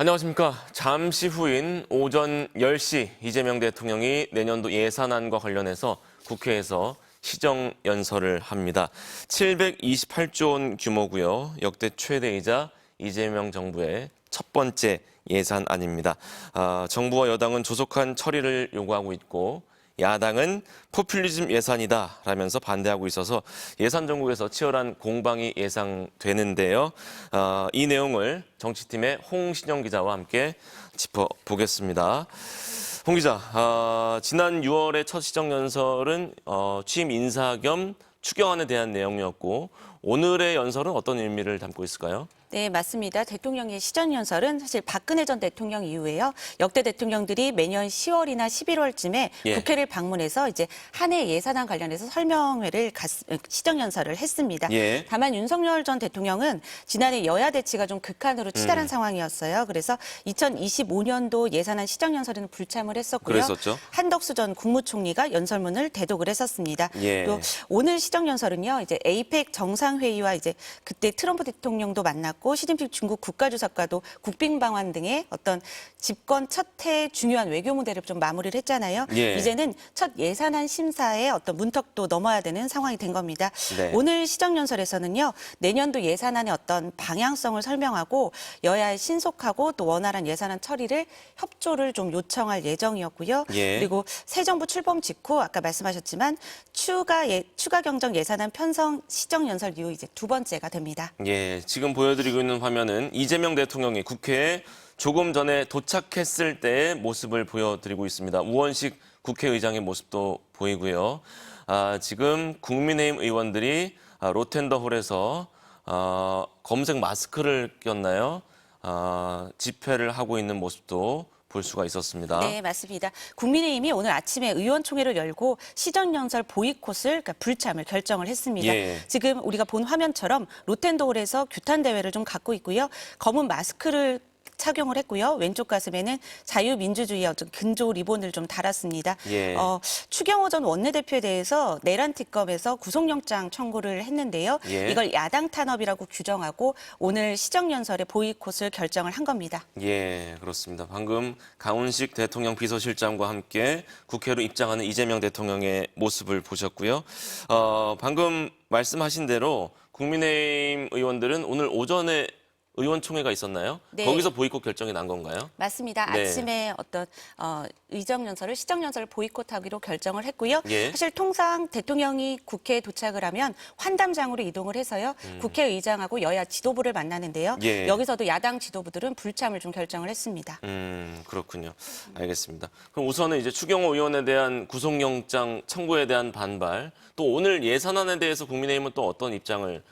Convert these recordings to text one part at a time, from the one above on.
안녕하십니까. 잠시 후인 오전 10시 이재명 대통령이 내년도 예산안과 관련해서 국회에서 시정연설을 합니다. 728조 원 규모고요. 역대 최대이자 이재명 정부의 첫 번째 예산안입니다. 정부와 여당은 조속한 처리를 요구하고 있고 야당은 포퓰리즘 예산이다라면서 반대하고 있어서 예산 정국에서 치열한 공방이 예상되는데요. 이 내용을 정치팀의 홍신영 기자와 함께 짚어보겠습니다. 홍 기자, 지난 6월의 첫 시정연설은 취임 인사 겸 추경안에 대한 내용이었고 오늘의 연설은 어떤 의미를 담고 있을까요? 네, 맞습니다. 대통령의 시정연설은 사실 박근혜 전 대통령 이후에요. 역대 대통령들이 매년 10월이나 11월쯤에 국회를 방문해서 이제 한 해 예산안 관련해서 설명회를 시정연설을 했습니다. 다만 윤석열 전 대통령은 지난해 여야 대치가 좀 극한으로 치달은 상황이었어요. 그래서 2025년도 예산안 시정연설에는 불참을 했었고요. 그랬었죠. 한덕수 전 국무총리가 연설문을 대독을 했었습니다. 또 오늘 시정연설은요, 이제 에이펙 정상회의와 이제 그때 트럼프 대통령도 만났고 시진핑 중국 국가주석과도 국빈 방한 등의 어떤 집권 첫 해 중요한 외교 무대를 좀 마무리를 했잖아요. 이제는 첫 예산안 심사에 어떤 문턱도 넘어야 되는 상황이 된 겁니다. 오늘 시정연설에서는요, 내년도 예산안의 어떤 방향성을 설명하고 여야의 신속하고 또 원활한 예산안 처리를 협조를 좀 요청할 예정이었고요. 그리고 새 정부 출범 직후 아까 말씀하셨지만 추가 경정 예산안 편성 시정연설 이후 이제 두 번째가 됩니다. 지금 보여드리고 있는 화면은 이재명 대통령이 국회에 조금 전에 도착했을 때의 모습을 보여드리고 있습니다. 우원식 국회의장의 모습도 보이고요. 지금 국민의힘 의원들이 로텐더홀에서 검은색 마스크를 꼈나요? 집회를 하고 있는 모습도 볼 수가 있었습니다. 네, 맞습니다. 국민의힘이 오늘 아침에 의원총회를 열고 시정연설 보이콧을, 그러니까 불참을 결정을 했습니다. 지금 우리가 본 화면처럼 로텐더홀에서 규탄 대회를 좀 갖고 있고요. 검은 마스크를 착용을 했고요. 왼쪽 가슴에는 자유민주주의의 어떤 근조 리본을 좀 달았습니다. 추경호 전 원내대표에 대해서 내란 특검에서 구속영장 청구를 했는데요. 이걸 야당 탄압이라고 규정하고 오늘 시정연설의 보이콧을 결정을 한 겁니다. 그렇습니다. 방금 강훈식 대통령 비서실장과 함께 국회로 입장하는 이재명 대통령의 모습을 보셨고요. 방금 말씀하신 대로 국민의힘 의원들은 오늘 오전에 의원총회가 있었나요? 거기서 보이콧 결정이 난 건가요? 맞습니다. 아침에 어떤 시정연설을 보이콧하기로 결정을 했고요. 사실 통상 대통령이 국회에 도착을 하면 환담장으로 이동을 해서요. 국회의장하고 여야 지도부를 만나는데요. 여기서도 야당 지도부들은 불참을 좀 결정을 했습니다. 그렇군요. 알겠습니다. 그럼 우선은 이제 추경호 의원에 대한 구속영장 청구에 대한 반발, 또 오늘 예산안에 대해서 국민의힘은 또 어떤 입장을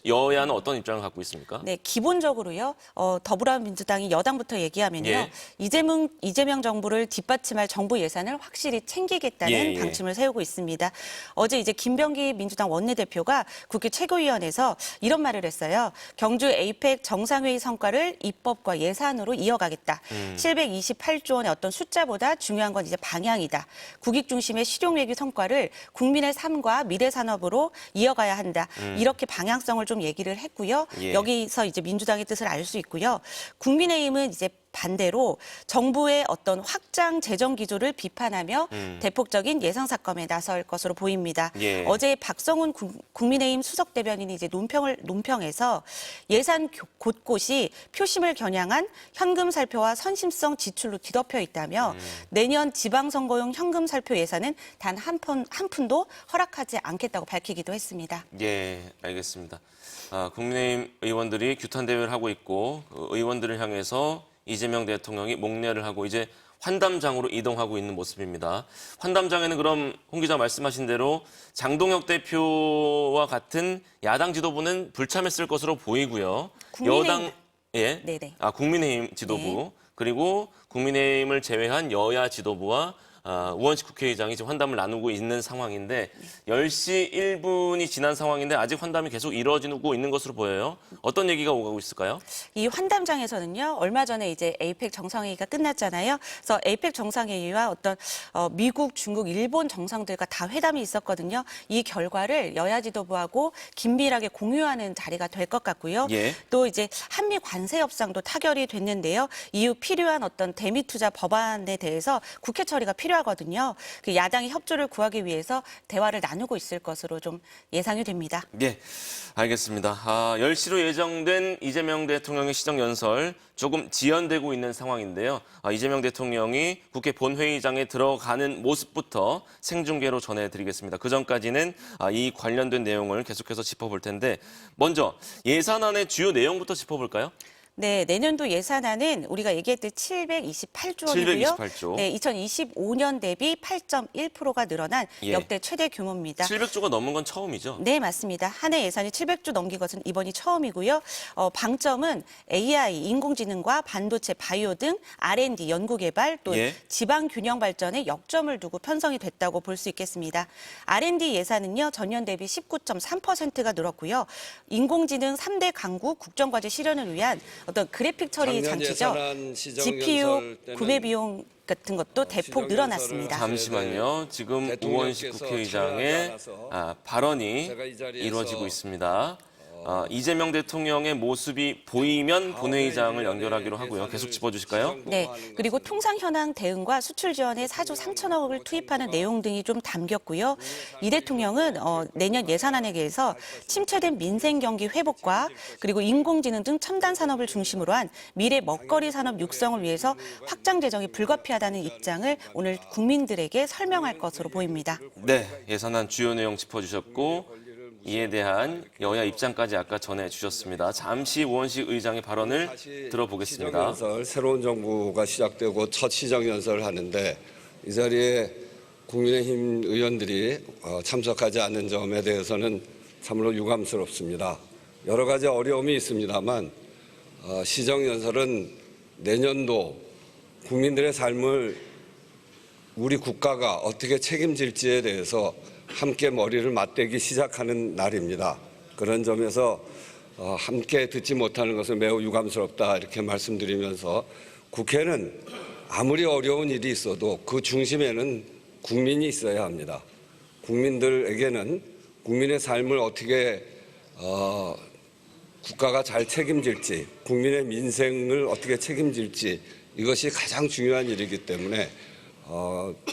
여야는 어떤 입장을 갖고 있습니까? 네, 기본적으로요. 더불어민주당이 여당부터 얘기하면요. 이재명 정부를 뒷받침할 정부 예산을 확실히 챙기겠다는 방침을 세우고 있습니다. 어제 이제 김병기 민주당 원내대표가 국회 최고위원회에서 이런 말을 했어요. 경주 에이펙 정상회의 성과를 입법과 예산으로 이어가겠다. 728조 원의 어떤 숫자보다 중요한 건 이제 방향이다. 국익 중심의 실용외교 성과를 국민의 삶과 미래 산업으로 이어가야 한다. 이렇게 방향성을 좀 얘기를 했고요. 여기서 이제 민주당의 뜻을 알 수 있고요. 국민의힘은 이제 반대로 정부의 어떤 확장 재정 기조를 비판하며 대폭적인 예상 삭감에 나설 것으로 보입니다. 어제 박성훈 국민의힘 수석 대변인이 이제 논평에서 예산 곳곳이 표심을 겨냥한 현금 살표와 선심성 지출로 뒤덮여 있다며 내년 지방선거용 현금 살표 예산은 단 한 푼도 허락하지 않겠다고 밝히기도 했습니다. 알겠습니다. 국민의힘 의원들이 규탄 대회를 하고 있고 의원들을 향해서 이재명 대통령이 목례를 하고 이제 환담장으로 이동하고 있는 모습입니다. 환담장에는 그럼 홍 기자 말씀하신 대로 장동혁 대표와 같은 야당 지도부는 불참했을 것으로 보이고요. 여당 국민의힘 지도부 그리고 국민의힘을 제외한 여야 지도부와 우원식 국회의장이 지금 환담을 나누고 있는 상황인데 10시 1분이 지난 상황인데 아직 환담이 계속 이루어지고 있는 것으로 보여요. 어떤 얘기가 오가고 있을까요? 이 환담장에서는요, 얼마 전에 이제 에이펙 정상회의가 끝났잖아요. 그래서 에이펙 정상회의와 어떤 미국, 중국, 일본 정상들과 다 회담이 있었거든요. 이 결과를 여야 지도부하고 긴밀하게 공유하는 자리가 될 것 같고요. 예. 또 이제 한미 관세 협상도 타결이 됐는데요. 이후 필요한 어떤 대미 투자 법안에 대해서 국회 처리가 필요하거든요. 그 야당이 협조를 구하기 위해서 대화를 나누고 있을 것으로 좀 예상이 됩니다. 예, 알겠습니다. 10시로 예정된 이재명 대통령의 시정연설 조금 지연되고 있는 상황인데요. 이재명 대통령이 국회 본회의장에 들어가는 모습부터 생중계로 전해드리겠습니다. 그전까지는 이 관련된 내용을 계속해서 짚어볼 텐데 먼저 예산안의 주요 내용부터 짚어볼까요? 네, 내년도 예산안은 우리가 얘기했듯 728조 원이고요. 728조. 네, 2025년 대비 8.1%가 늘어난 예. 역대 최대 규모입니다. 700조가 넘은 건 처음이죠? 네, 맞습니다. 한 해 예산이 700조 넘긴 것은 이번이 처음이고요. 방점은 AI, 인공지능과 반도체, 바이오 등 R&D, 연구개발, 또 예. 지방 균형 발전에 역점을 두고 편성이 됐다고 볼 수 있겠습니다. R&D 예산은요, 전년 대비 19.3%가 늘었고요. 인공지능 3대 강구 국정과제 실현을 위한 어떤 그래픽 처리 장치죠. GPU 구매 비용 같은 것도 대폭 늘어났습니다. 잠시만요. 지금 우원식 국회의장의 발언이 이루어지고 있습니다. 이재명 대통령의 모습이 보이면 본회의장을 연결하기로 하고요. 계속 짚어주실까요? 네, 그리고 통상 현황 대응과 수출 지원에 4조 3천억을 투입하는 내용 등이 좀 담겼고요. 이 대통령은 내년 예산안에 대해서 침체된 민생 경기 회복과 그리고 인공지능 등 첨단 산업을 중심으로 한 미래 먹거리 산업 육성을 위해서 확장 재정이 불가피하다는 입장을 오늘 국민들에게 설명할 것으로 보입니다. 네, 예산안 주요 내용 짚어주셨고 이에 대한 여야 입장까지 아까 전해주셨습니다. 잠시 우원식 의장의 발언을 들어보겠습니다. 시정연설, 새로운 정부가 시작되고 첫 시정연설을 하는데 이 자리에 국민의힘 의원들이 참석하지 않는 점에 대해서는 참으로 유감스럽습니다. 여러 가지 어려움이 있습니다만 시정연설은 내년도 국민들의 삶을 우리 국가가 어떻게 책임질지에 대해서 함께 머리를 맞대기 시작하는 날입니다. 그런 점에서 함께 듣지 못하는 것은 매우 유감스럽다 이렇게 말씀드리면서 국회는 아무리 어려운 일이 있어도 그 중심에는 국민이 있어야 합니다. 국민들에게는 국민의 삶을 어떻게 국가가 잘 책임질지, 국민의 민생을 어떻게 책임질지 이것이 가장 중요한 일이기 때문에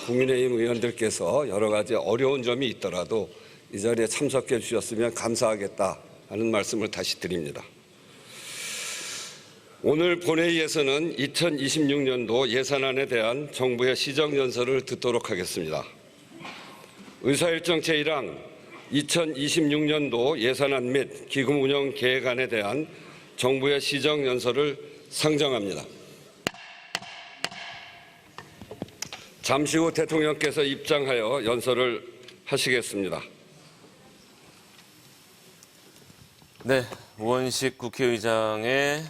국민의힘 의원들께서 여러 가지 어려운 점이 있더라도 이 자리에 참석해 주셨으면 감사하겠다 하는 말씀을 다시 드립니다. 오늘 본회의에서는 2026년도 예산안에 대한 정부의 시정연설을 듣도록 하겠습니다. 의사일정 제1항 2026년도 예산안 및 기금 운영 계획안에 대한 정부의 시정연설을 상정합니다. 잠시 후 대통령께서 입장하여 연설을 하시겠습니다. 네, 우원식 국회의장의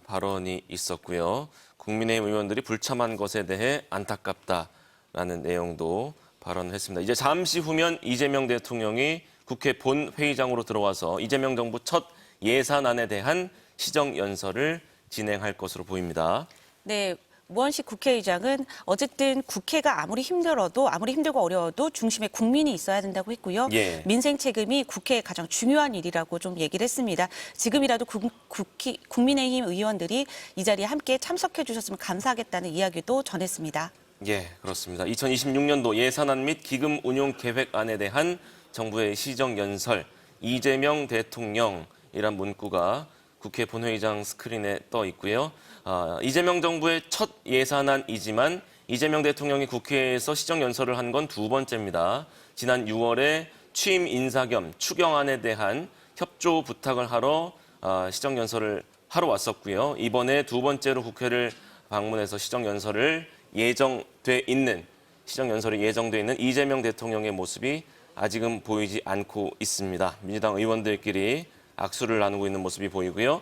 발언이 있었고요. 국민의힘 의원들이 불참한 것에 대해 안타깝다라는 내용도 발언을 했습니다. 이제 잠시 후면 이재명 대통령이 국회 본회의장으로 들어와서 이재명 정부 첫 예산안에 대한 시정연설을 진행할 것으로 보입니다. 네. 우원식 국회의장은 어쨌든 국회가 아무리 힘들고 어려워도 중심에 국민이 있어야 된다고 했고요. 예. 민생 책임이 국회의 가장 중요한 일이라고 좀 얘기를 했습니다. 지금이라도 국민의힘 의원들이 이 자리에 함께 참석해 주셨으면 감사하겠다는 이야기도 전했습니다. 예, 그렇습니다. 2026년도 예산안 및 기금 운용 계획안에 대한 정부의 시정연설, 이재명 대통령이란 문구가 국회 본회의장 스크린에 떠 있고요. 이재명 정부의 첫 예산안이지만 이재명 대통령이 국회에서 시정연설을 한 건 두 번째입니다. 지난 6월에 취임 인사 겸 추경안에 대한 협조 부탁을 하러 시정연설을 하러 왔었고요. 이번에 두 번째로 국회를 방문해서 시정연설이 예정돼 있는 이재명 대통령의 모습이 아직은 보이지 않고 있습니다. 민주당 의원들끼리 악수를 나누고 있는 모습이 보이고요.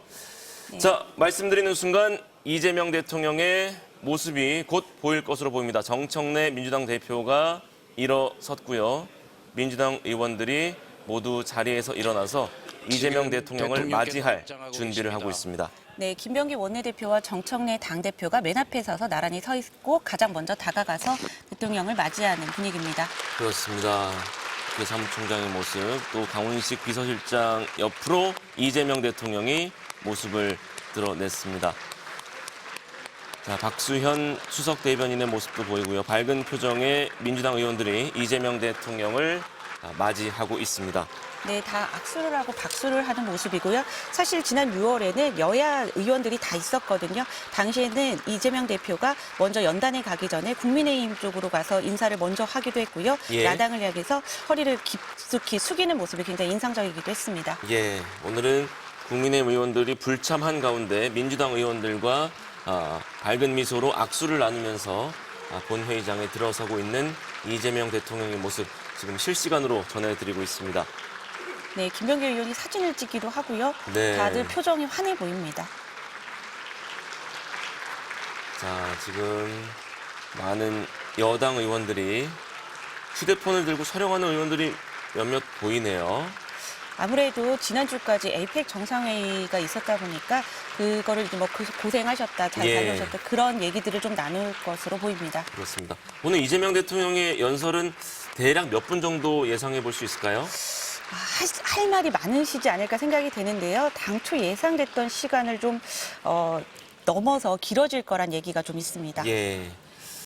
네. 자, 말씀드리는 순간 이재명 대통령의 모습이 곧 보일 것으로 보입니다. 정청래 민주당 대표가 일어섰고요. 민주당 의원들이 모두 자리에서 일어나서 이재명 대통령을 맞이할 준비를 하고 있습니다. 네, 김병기 원내대표와 정청래 당대표가 맨 앞에 서서 나란히 서 있고 가장 먼저 다가가서 대통령을 맞이하는 분위기입니다. 그렇습니다. 국회 사무총장의 모습, 또 강훈식 비서실장 옆으로 이재명 대통령이 모습을 드러냈습니다. 자, 박수현 수석 대변인의 모습도 보이고요. 밝은 표정의 민주당 의원들이 이재명 대통령을 맞이하고 있습니다. 네, 다 악수를 하고 박수를 하는 모습이고요. 사실 지난 6월에는 여야 의원들이 다 있었거든요. 당시에는 이재명 대표가 먼저 연단에 가기 전에 국민의힘 쪽으로 가서 인사를 먼저 하기도 했고요. 예. 야당을 향해서 허리를 깊숙이 숙이는 모습이 굉장히 인상적이기도 했습니다. 예, 오늘은 국민의힘 의원들이 불참한 가운데 민주당 의원들과 밝은 미소로 악수를 나누면서 본회의장에 들어서고 있는 이재명 대통령의 모습 지금 실시간으로 전해드리고 있습니다. 네, 김병기 의원이 사진을 찍기도 하고요. 네. 다들 표정이 환해 보입니다. 자, 지금 많은 여당 의원들이 휴대폰을 들고 촬영하는 의원들이 몇몇 보이네요. 아무래도 지난주까지 에이펙 정상회의가 있었다 보니까 그거를 이제 뭐 고생하셨다, 잘 예. 다녀오셨다 그런 얘기들을 좀 나눌 것으로 보입니다. 그렇습니다. 오늘 이재명 대통령의 연설은 대략 몇 분 정도 예상해 볼 수 있을까요? 할 말이 많으시지 않을까 생각이 되는데요. 당초 예상됐던 시간을 좀 넘어서 길어질 거란 얘기가 좀 있습니다. 예.